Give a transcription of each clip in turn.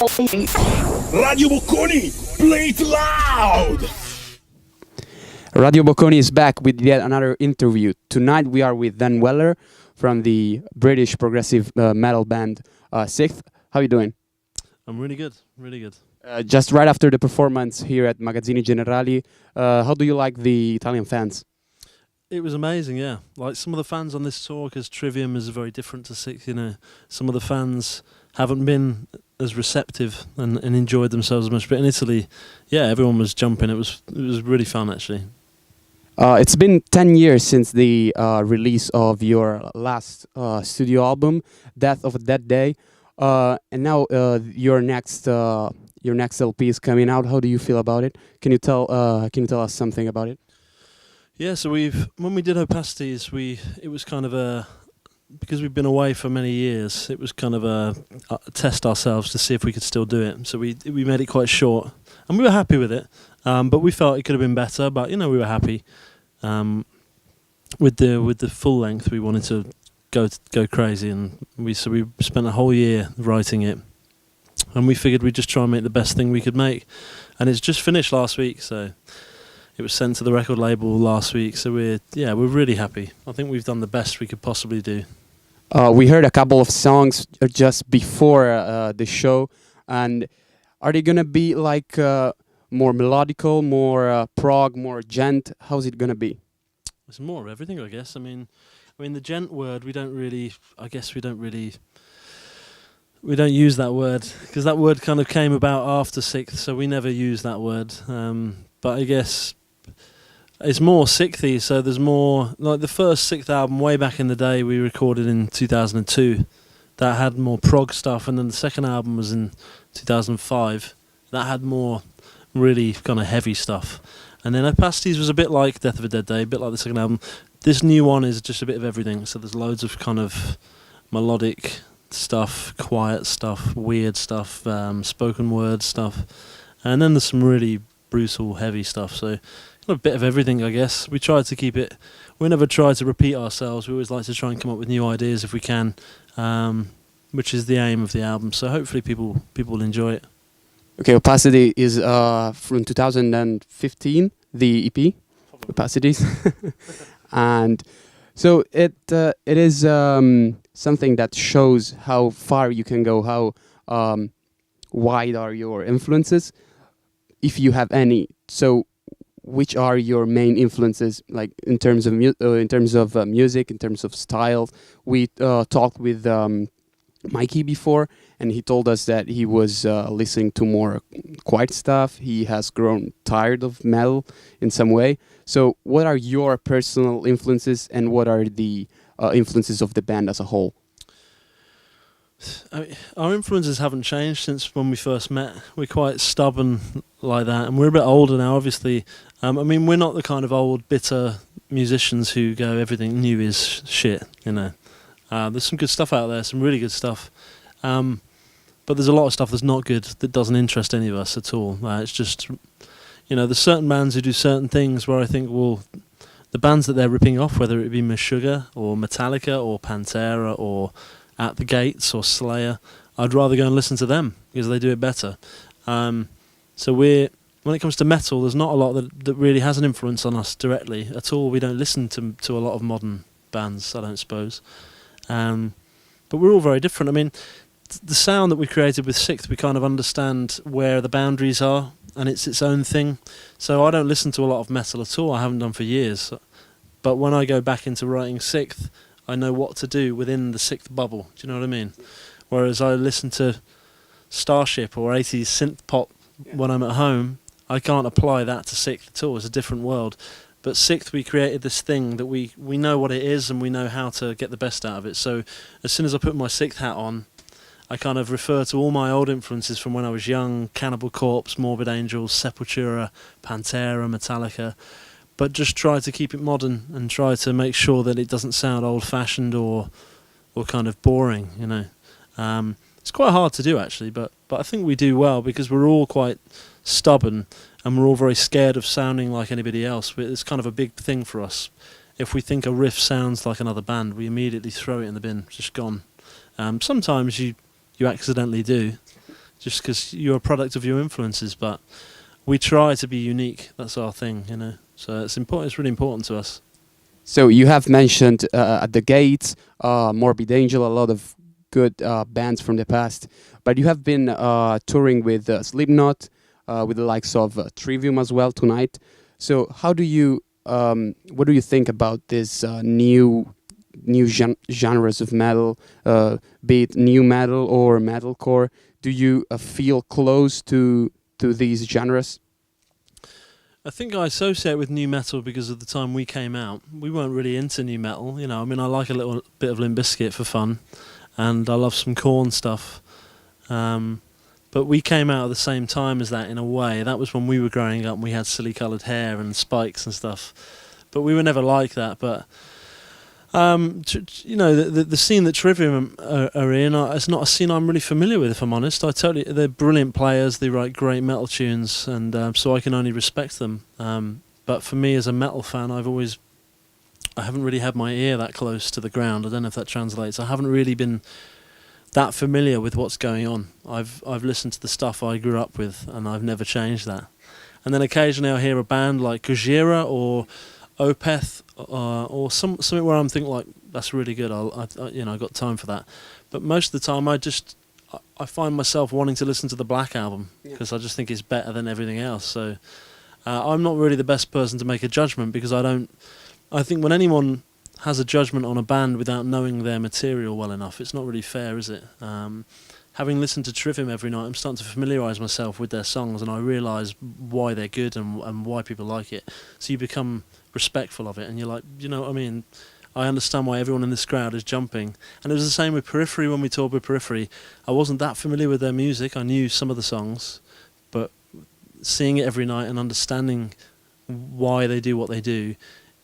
Radio Bocconi, play it loud! Radio Bocconi is back with yet another interview. Tonight we are with Dan Weller from the British progressive metal band Sixth. How are you doing? I'm really good, really good. Just right after the performance here at Magazzini Generali, how do you like the Italian fans? It was amazing, yeah. Like some of the fans on this tour, because Trivium is very different to Sixth, you know. Some of the fans haven't been as receptive and enjoyed themselves as much. But in Italy, yeah, everyone was jumping. It was really fun, actually. It's been 10 years since the release of your last studio album, Death of a Dead Day, and now your next LP is coming out. How do you feel about it? Can you tell us something about it? Yeah, so when we did Opacities, it was kind of because we've been away for many years, it was kind of a test ourselves to see if we could still do it. So we made it quite short, and we were happy with it. But we felt it could have been better. But we were happy. With the full length, we wanted to go crazy, and we spent a whole year writing it, and we figured we'd just try and make the best thing we could make. And it's just finished last week, so it was sent to the record label last week. So we're really happy. I think we've done the best we could possibly do. We heard a couple of songs just before the show, and are they gonna be like more melodical, more prog, more gent? How's it gonna be? It's more of everything, I guess. I mean, the gent word we don't use that word because that word kind of came about after Sixth, so we never use that word. But I guess it's more Sixthy, so there's more, like the first Sixth album way back in the day we recorded in 2002, that had more prog stuff, and then the second album was in 2005, that had more really kind of heavy stuff. And then Opacities was a bit like Death of a Dead Day, a bit like the second album. This new one is just a bit of everything, so there's loads of kind of melodic stuff, quiet stuff, weird stuff, spoken word stuff, and then there's some really brutal, heavy stuff, so a bit of everything, I guess. We never try to repeat ourselves. We always like to try and come up with new ideas if we can, which is the aim of the album. So hopefully people will enjoy it. Okay, Opacity is from 2015, the EP, Opacities, and so it is something that shows how far you can go, how wide are your influences, if you have any. So which are your main influences, like in terms of music, in terms of style? We talked with Mikey before, and he told us that he was listening to more quiet stuff. He has grown tired of metal in some way. So what are your personal influences, and what are the influences of the band as a whole? Our influences haven't changed since when we first met. We're quite stubborn like that, and we're a bit older now, obviously. We're not the kind of old, bitter musicians who go, everything new is shit, There's some good stuff out there, some really good stuff. But there's a lot of stuff that's not good, that doesn't interest any of us at all. It's just, there's certain bands who do certain things where I think, the bands that they're ripping off, whether it be Meshuggah or Metallica or Pantera or At the Gates or Slayer, I'd rather go and listen to them because they do it better. So when it comes to metal, there's not a lot that really has an influence on us directly at all. We don't listen to a lot of modern bands, I don't suppose. But we're all very different. The sound that we created with Sixth, we kind of understand where the boundaries are, and it's its own thing. So I don't listen to a lot of metal at all. I haven't done for years. But when I go back into writing Sixth, I know what to do within the Sixth bubble. Do you know what I mean? Whereas I listen to Starship or 80s synth pop when I'm at home, I can't apply that to Sixth at all. It's a different world. But Sixth, we created this thing that we know what it is, and we know how to get the best out of it. So as soon as I put my Sixth hat on, I kind of refer to all my old influences from when I was young: Cannibal Corpse, Morbid Angels, Sepultura, Pantera, Metallica. But just try to keep it modern and try to make sure that it doesn't sound old-fashioned or kind of boring. It's quite hard to do actually, but I think we do well because we're all quite stubborn and we're all very scared of sounding like anybody else. It's kind of a big thing for us. If we think a riff sounds like another band, we immediately throw it in the bin. It's just gone. Sometimes you accidentally do, just because you're a product of your influences. But we try to be unique. That's our thing, you know. So it's important. It's really important to us. So you have mentioned at the Gates, Morbid Angel, a lot of good bands from the past, but you have been touring with Slipknot, with the likes of Trivium as well tonight. So how do you, what do you think about this new genres of metal, be it new metal or metalcore? Do you feel close to these genres? I think I associate with new metal because of the time we came out. We weren't really into new metal, you know. I mean, I like a little bit of Limp Bizkit for fun, and I love some Korn stuff. But we came out at the same time as that in a way. That was when we were growing up and we had silly coloured hair and spikes and stuff. But we were never like that. But you know, the scene that Trivium are in, it's not a scene I'm really familiar with, if I'm honest. They're brilliant players, they write great metal tunes, and so I can only respect them. But for me as a metal fan, I haven't really had my ear that close to the ground. I don't know if that translates. I haven't really been that familiar with what's going on. I've listened to the stuff I grew up with, and I've never changed that. And then occasionally I hear a band like Gojira or Opeth, or something where I'm thinking like, that's really good. I got time for that. But most of the time, I find myself wanting to listen to the Black Album because I just think it's better than everything else. So I'm not really the best person to make a judgment because I think when anyone has a judgment on a band without knowing their material well enough, it's not really fair, is it? Having listened to Trivium every night, I'm starting to familiarise myself with their songs, and I realise why they're good and why people like it. So you become respectful of it, and you're like, you know what I mean? I understand why everyone in this crowd is jumping. And it was the same with Periphery when we toured with Periphery. I wasn't that familiar with their music. I knew some of the songs, but seeing it every night and understanding why they do what they do,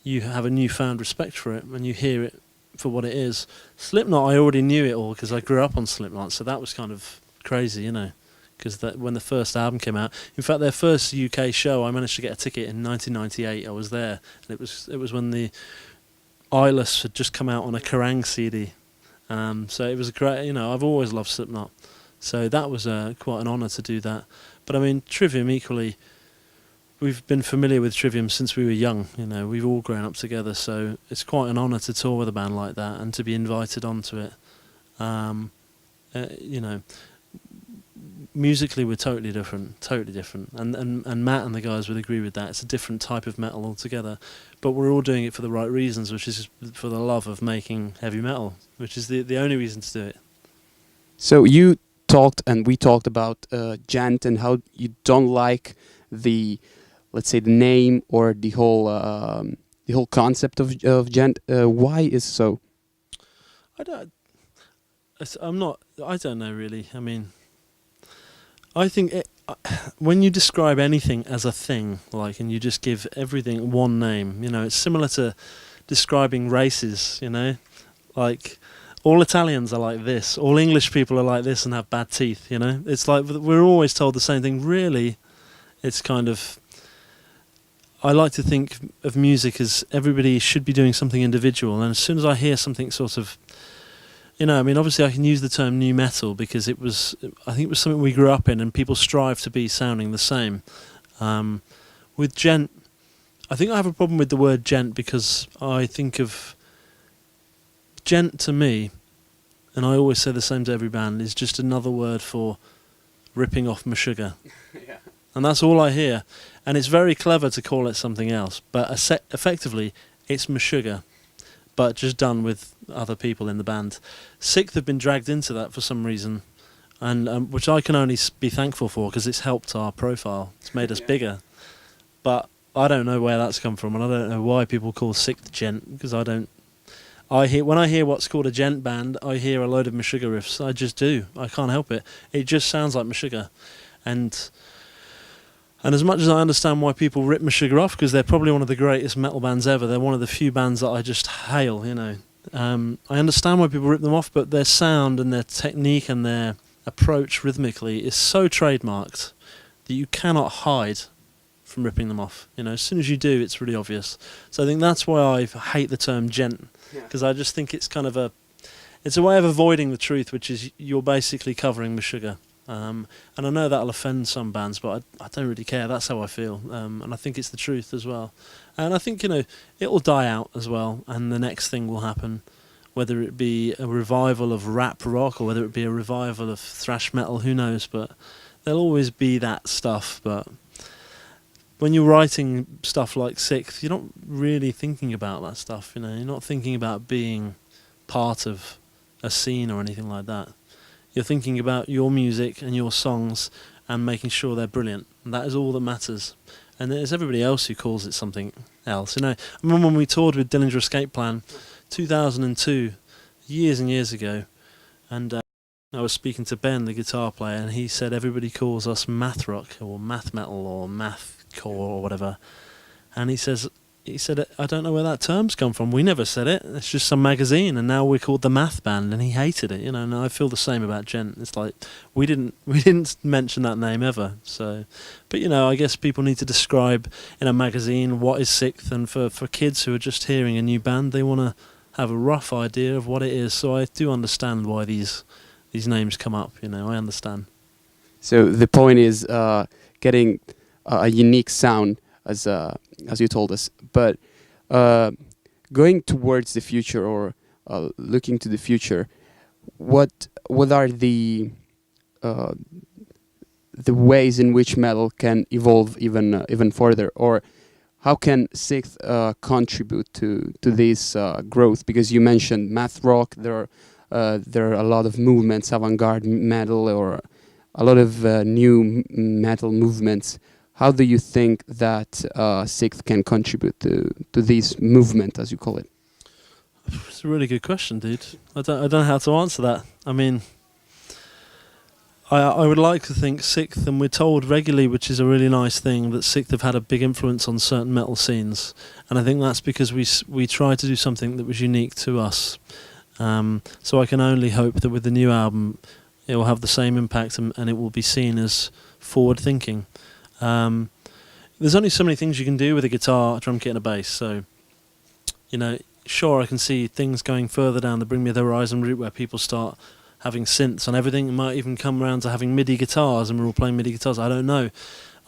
you have a newfound respect for it, and you hear it for what it is. Slipknot, I already knew it all because I grew up on Slipknot, so that was kind of crazy, you know, because when the first album came out, in fact their first UK show, I managed to get a ticket in 1998. I was there, and it was when the Eyeless had just come out on a Kerrang CD, so it was a great, you know, I've always loved Slipknot, so that was quite an honour to do that. But I mean, Trivium equally, we've been familiar with Trivium since we were young, you know, we've all grown up together, so it's quite an honour to tour with a band like that and to be invited onto it. You know, musically we're totally different, and Matt and the guys would agree with that. It's a different type of metal altogether, but we're all doing it for the right reasons, which is for the love of making heavy metal, which is the only reason to do it. So you talked, and we talked about Gent and how you don't like the, let's say, the name or the whole concept of Gent. Why is so? I don't know really. I mean, I think when you describe anything as a thing, like, and you just give everything one name, you know, it's similar to describing races, you know, like all Italians are like this, all English people are like this and have bad teeth, you know. It's like we're always told the same thing. Really, it's kind of, I like to think of music as everybody should be doing something individual, and as soon as I hear something sort of, you know, I mean, obviously I can use the term new metal because I think it was something we grew up in and people strive to be sounding the same. With Gent, I think I have a problem with the word Gent because I think of Gent to me, and I always say the same to every band, is just another word for ripping off Meshuggah. Yeah. And that's all I hear. And it's very clever to call it something else, but effectively it's Meshuggah, but just done with other people in the band. Sixth have been dragged into that for some reason, and which I can only be thankful for because it's helped our profile. It's made us bigger. But I don't know where that's come from, and I don't know why people call Sixth Gent, because when I hear what's called a Gent band, I hear a load of Meshuggah riffs. I just do. I can't help it. It just sounds like Meshuggah. And as much as I understand why people rip Meshuggah off, because they're probably one of the greatest metal bands ever, they're one of the few bands that I just hail, you know. I understand why people rip them off, but their sound and their technique and their approach rhythmically is so trademarked that you cannot hide from ripping them off. You know, as soon as you do, it's really obvious. So I think that's why I hate the term Gent, because I just think it's kind of it's a way of avoiding the truth, which is you're basically covering Meshuggah. And I know that'll offend some bands, but I don't really care. That's how I feel, and I think it's the truth as well. And I think, you know, it'll die out as well, and the next thing will happen, whether it be a revival of rap rock or whether it be a revival of thrash metal, who knows, but there'll always be that stuff. But when you're writing stuff like Sixth, you're not really thinking about that stuff, you know. You're not thinking about being part of a scene or anything like that. You're thinking about your music and your songs and making sure they're brilliant. And that is all that matters. And there's everybody else who calls it something else. You know, I remember when we toured with Dillinger Escape Plan, 2002, years and years ago, and I was speaking to Ben, the guitar player, and he said everybody calls us math rock or math metal or math core or whatever. And he said, I don't know where that term's come from. We never said it. It's just some magazine, and now we're called the Math Band, and he hated it. You know, and I feel the same about Gent. It's like we didn't mention that name ever. So, but you know, I guess people need to describe in a magazine what is Sixth, and for kids who are just hearing a new band, they want to have a rough idea of what it is. So I do understand why these names come up. You know, I understand. So the point is getting a unique sound, as you told us, but going towards the future or looking to the future, what are the ways in which metal can evolve even further, or how can Sixth contribute to this growth? Because you mentioned math rock, there are a lot of movements, avant-garde metal, or a lot of new metal movements. How do you think that Sixth can contribute to this movement, as you call it? It's a really good question, dude. I don't know how to answer that. I mean, I would like to think Sixth, and we're told regularly, which is a really nice thing, that Sixth have had a big influence on certain metal scenes, and I think that's because we tried to do something that was unique to us. So I can only hope that with the new album, it will have the same impact, and it will be seen as forward-thinking. There's only so many things you can do with a guitar, a drum kit and a bass, so, you know, sure, I can see things going further down the Bring Me the Horizon route where people start having synths on everything. It might even come around to having MIDI guitars, and we're all playing MIDI guitars. I don't know.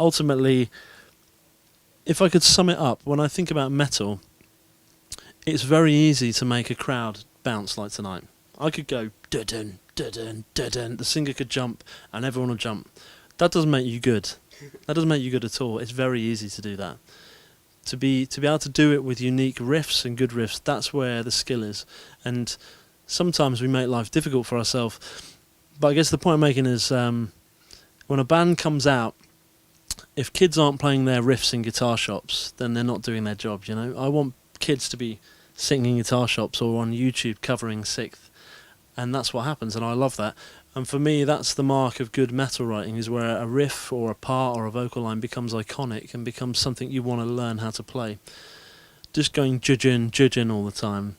Ultimately, if I could sum it up, when I think about metal, it's very easy to make a crowd bounce like tonight. I could go dun dun dun, the singer could jump and everyone will jump. That doesn't make you good. That doesn't make you good at all. It's very easy to do that. To be able to do it with unique riffs and good riffs, that's where the skill is. And sometimes we make life difficult for ourselves. But I guess the point I'm making is when a band comes out, if kids aren't playing their riffs in guitar shops, then they're not doing their job, you know. I want kids to be singing in guitar shops or on YouTube covering Sixth. And that's what happens, and I love that. And for me, that's the mark of good metal writing, is where a riff or a part or a vocal line becomes iconic and becomes something you want to learn how to play. Just going judging all the time.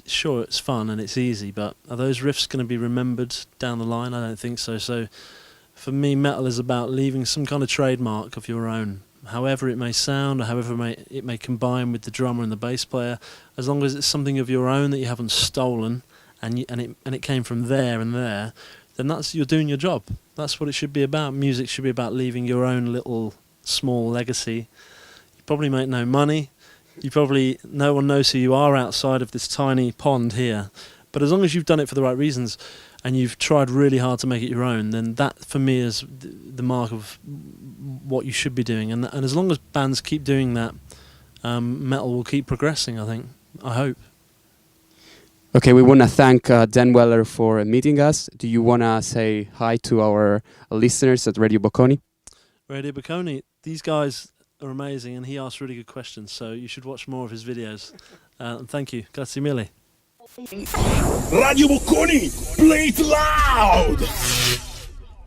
Sure, it's fun and it's easy, but are those riffs going to be remembered down the line? I don't think so. So for me, metal is about leaving some kind of trademark of your own, however it may sound or however it may combine with the drummer and the bass player, as long as it's something of your own that you haven't stolen, and it came from there and there, then you're doing your job. That's what it should be about. Music should be about leaving your own little small legacy. You probably make no money. No one knows who you are outside of this tiny pond here. But as long as you've done it for the right reasons and you've tried really hard to make it your own, then that for me is the mark of what you should be doing. And as long as bands keep doing that, metal will keep progressing, I think. I hope. Okay, we want to thank Dan Weller for meeting us. Do you want to say hi to our listeners at Radio Bocconi? Radio Bocconi, these guys are amazing, and he asks really good questions, so you should watch more of his videos. And thank you. Grazie mille. Radio Bocconi, play it loud!